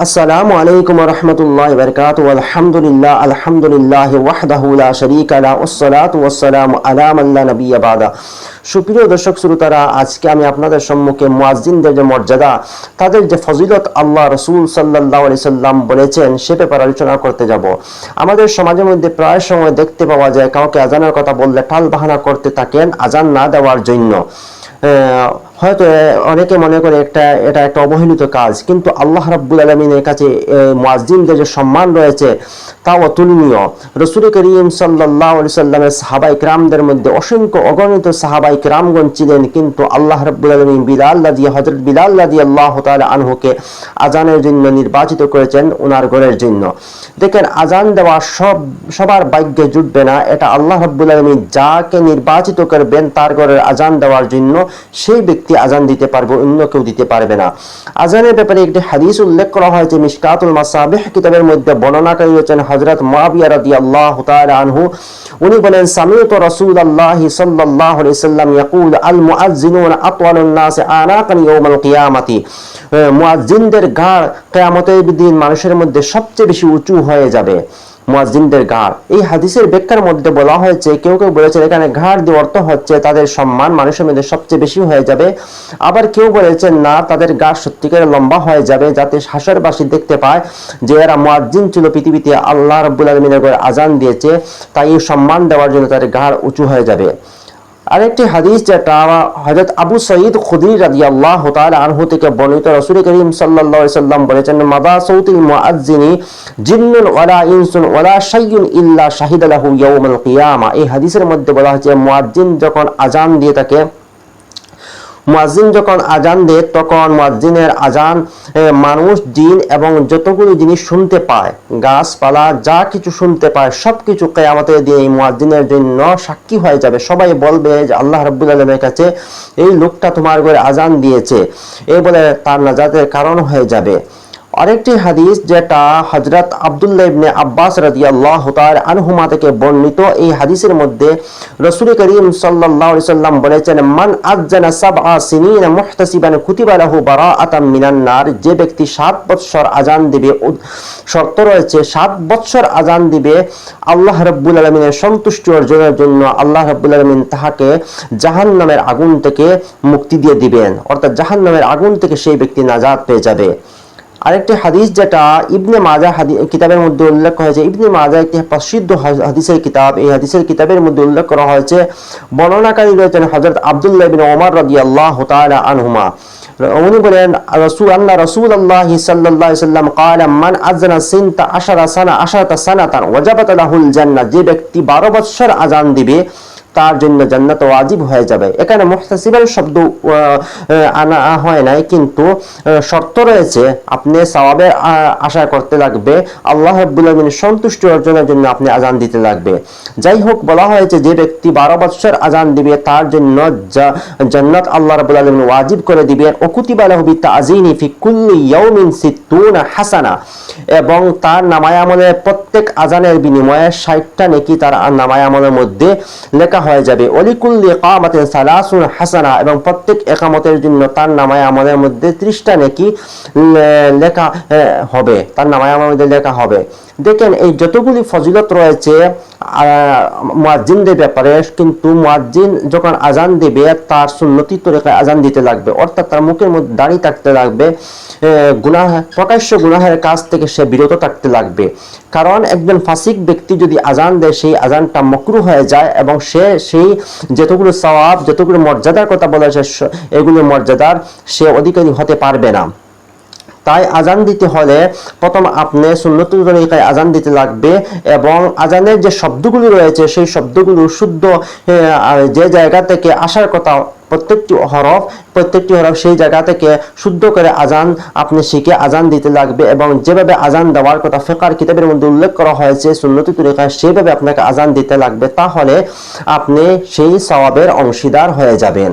আসসালামু আলাইকুম ওয়া রাহমাতুল্লাহি ওয়া বারাকাতুহু আলহামদুলিল্লাহ আলহামদুলিল্লাহি ওয়াহদাহু লা শারীকা লাহু ওয়াসসালাতু ওয়াসসালামু আলা মান লা নাবিয়্যা বাদা। সুপ্রিয় দর্শক শ্রোতারা, আজকে আমি আপনাদের সম্মুখে মুয়াজ্জিনদের যে মর্যাদা, তাদের যে ফজিলত আল্লাহ রাসূল সাল্লাল্লাহু আলাইহি সাল্লাম বলেছেন সে ব্যাপারে আলোচনা করতে যাব। আমাদের সমাজের মধ্যে প্রায় সময় দেখতে পাওয়া যায় কাউকে আজানের কথা বললে টাল বাহানা করতে থাকেন আজান না দেওয়ার জন্য। হয়তো অনেকে মনে করে এটা একটা অবহেলিত কাজ, কিন্তু আল্লাহ রাব্বুল আলামিনের কাছে মুয়াজ্জিনদের যে সম্মান রয়েছে তা অতুলনীয়। রাসূল করিম সাল্লাল্লাহু আলাইহি সাল্লামের সাহাবায়ে কিরামদের মধ্যে অসংখ্য অগণিত সাহাবায়ে কিরামগণ ছিলেন, কিন্তু আল্লাহ রাব্বুল আলামিন হযরত বিলাল রাদিয়াল্লাহু তাআলা আনহুকে আজানের জন্য নির্বাচিত করেছেন ওনার ঘরের জন্য। দেখেন, আজান দেওয়া সবার ভাগ্যে জুটবে না, এটা আল্লাহ রাব্বুল আলামিন যাকে নির্বাচিত করবেন তার ঘরের আজান দেওয়ার জন্য সেই ব্যক্তি আজান দিতে পারবে, অন্য কেউ দিতে পারবে না। আজানের ব্যাপারে একটি হাদিস উল্লেখ করা হয়েছে মিশকাতুল মাসাবিহ কিতাবের মধ্যে। বর্ণনাকারী হচ্ছেন হযরত মুআবিয়া রাদিয়াল্লাহু তাআলা আনহু। উনি বলেন, সামিউতু রাসূলুল্লাহি সাল্লাল্লাহু আলাইহি সাল্লাম ইয়াকুল আল মুআজ্জিনুনা আতওয়ালুন নাস আনাকান ইয়াউমাল কিয়ামাতি। মুআজ্জিনদের ঘাড় কিয়ামতের দিন মানুষের মধ্যে সবচেয়ে বেশি উঁচু হয়ে যাবে। মুয়াজ্জিনদের ঘাড়, এই হাদিসের ব্যাখ্যার মধ্যে বলা হয়েছে, কেউ কেউ বলেছেন এখানে ঘাড় দিয়ে অর্থ হচ্ছে তাদের সম্মান মানুষের মধ্যে সবচেয়ে বেশি হয়ে যাবে। আবার কেউ বলেছেন না, তাদের ঘাড় সত্যিকারের লম্বা হয়ে যাবে, যাতে হাসরবাসী দেখতে পায় যে এরা মুয়াজ্জিন ছিল, পৃথিবীতে আল্লাহ রাব্বুল আলামিনের ঘরে আজান দিয়েছে, তাই এই সম্মান দেওয়ার জন্য তাদের ঘাড় উঁচু হয়ে যাবে। আরেকটি হাদিস যেটা হযরত আবু সঈদ খুদরি রাদিয়াল্লাহু তাআলা আনহু থেকে বর্ণিত, রাসূল করিম সাল্লাল্লাহু আলাইহি সাল্লাম বলেছেন, মাদা সাউতিল মুআজ্জিনি জিন্নুন ওয়ালা ইনসুন ওয়ালা শাইউন ইল্লা শাহিদা লাহু ইয়াউমাল কিয়ামা। এই হাদিসের মধ্যে বলা হয়েছে মুয়াজ্জিন যখন আজান দিয়ে থাকে, মুয়াজ্জিন যখন আজান দেয় তখন মুয়াজ্জিনের আজান মানুষ, জিন এবং যতগুলো জিনিস শুনতে পায়, গাছপালা যা কিছু শুনতে পায় সবকিছু কিয়ামতের দিন এই মুয়াজ্জিনের জন্য সাক্ষী হয়ে যাবে। সবাই বলবে যে আল্লাহ রাব্বুল আলামিনের কাছে এই লোকটা তোমার ঘরে আজান দিয়েছে, এই বলে তার নাজাতের কারণ হয়ে যাবে। আরেকটি হাদিস যেটা হযরত আব্দুল্লাহ ইবনে আব্বাস রাদিয়াল্লাহু তাআলা আনহুমা থেকে বর্ণিত, এই হাদিসের মধ্যে রাসূল করিম সাল্লাল্লাহু আলাইহি সাল্লাম বলেছেন, মান আযানা সাবআ সিনিনা মুহতাসিবান কুতিবা লাহু বারাআতাম মিনান নার। যে ব্যক্তি 7 বছর আজান দিবে, শর্ত রয়েছে 7 বছর আজান দিবে আল্লাহ রাব্বুল আলামিনের সন্তুষ্টি অর্জনের জন্য, আল্লাহ রাব্বুল আলামিন তাহাকে জাহান্নামের আগুন থেকে মুক্তি দিয়ে দিবেন, অর্থাৎ জাহান্নামের আগুন থেকে সেই ব্যক্তি নাজাত পেয়ে যাবে। আরেকটি হাদিস যেটা ইবনে মাজাহ কিতাবের মধ্যে উল্লেখ হয়েছে, ইবনে মাজাহ একটি প্রসিদ্ধ হাদিসের কিতাব, এই হাদিসের কিতাবের মধ্যে উল্লেখ করা হয়েছে, বর্ণনাকারী রয়েছেন হযরত আব্দুল্লাহ ইবনে ওমর রাদিয়াল্লাহু তাআলা আনহুমা। উনি বলেন, রাসূলুল্লাহ সাল্লাল্লাহু আলাইহি সাল্লাম ক্বালা মান আযানা সিনতা আশারাতা সানাতান ওয়াজাবাত লাহুল জান্নাহ। যে ব্যক্তি 12 বছর আজান দিবে তার জন্য জান্নাত ওয়াজিব হয়ে যাবে। এখানে মুহতাসিবান শব্দ আনা হয় নাই, কিন্তু শর্ত রয়েছে আপনি সওয়াবের আশা করতে লাগবে, আল্লাহ রাব্বুল আলামিনের সন্তুষ্টি অর্জনের জন্য আপনি আজান দিতে লাগবে। যাই হোক, বলা হয়েছে যে ব্যক্তি 12 বছর আজান দিবে তার জন্য জান্নাত আল্লাহ রাব্বুল আলামিন ওয়াজিব করে দিবেন। ওকুতিবা লাহু বিতাযিনি ফি কুল্লি ইয়াউমিন 60 হাসানা, এবং তার নামায়ে আমলের প্রত্যেক আজানের বিনিময়ে 60টা নেকি তার নামায়ে আমলের মধ্যে লেখা হয়ে যাবে। ওয়ালিকুল্লি ইকামাতিন 30 হাসানা, এবং প্রত্যেক ইকামতের জন্য তার নামায়ে আমলের মধ্যে 30টা নেকি লেখা হবে, তার নামায়ে আমলের মধ্যে লেখা হবে। দেখেন, এই যতগুলি ফজিলত রয়েছে মুয়াজ্জিনদের ব্যাপারে, কিন্তু মুয়াজ্জিন যখন আজান দিবে তার সুন্নতি তরিকায় আজান দিতে লাগবে, অর্থাৎ তার মুখের মধ্যে দাড়ি থাকতে লাগবে, প্রকাশ্য গুনাহের কাজ থেকে সে বিরত থাকতে লাগবে। কারণ একজন ফাসিক ব্যক্তি যদি আজান দেয় সেই আজানটা মাকরুহ হয়ে যায়, এবং সে সেই যতগুলো সওয়াব, যতগুলো মর্যাদার কথা বলেছে এগুলো মর্যাদার সে অধিকারী হতে পারবে না। তাই আজান দিতে হলে প্রথম আপনি সুন্নতুল তরিকায় আজান দিতে লাগবে, এবং আজানের যে শব্দগুলি রয়েছে সেই শব্দগুলো শুদ্ধ যে জায়গা থেকে আসার কথা, প্রত্যেকটি হরফ সেই জায়গা থেকে শুদ্ধ করে আজান আপনি শিখে আজান দিতে লাগবে, এবং যেভাবে আজান দেওয়ার কথা ফিকহের কিতাবের মধ্যে উল্লেখ করা হয়েছে সুন্নতি তরিকায় সেভাবে আপনাকে আজান দিতে লাগবে, তাহলে আপনি সেই সওয়াবের অংশীদার হয়ে যাবেন।